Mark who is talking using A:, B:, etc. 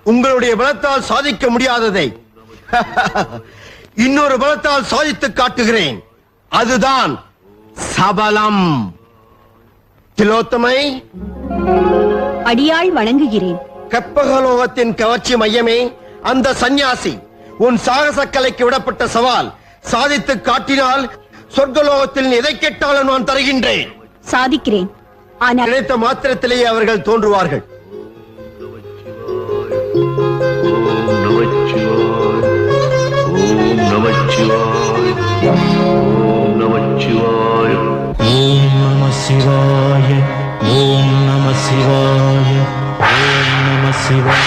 A: உங்களுடைய பலத்தால் சாதிக்க முடியாததை இன்னொரு பலத்தால் சாதித்து காட்டுகிறேன். அதுதான் சபலம். திலோத்தமை,
B: அடியாள் வணங்குகிறேன்.
A: கற்பகலோகத்தின் கவர்ச்சி மையமே, அந்த சந்நியாசி உன் சாகச கலைக்கு விடப்பட்ட சவால் சாதித்து காட்டினால் சொர்க்கலோகத்தில் எதை கேட்டாலும் நான் தருகின்றேன்.
B: சாதிக்கிறேன். ஆனால்
A: நினைத்த மாத்திரத்திலேயே அவர்கள் தோன்றுவார்கள்.
C: ஓம் நம சிவாய, ஓம் நம சிவாய, ஓம் நம சிவாய, ஓம் நம சிவாய.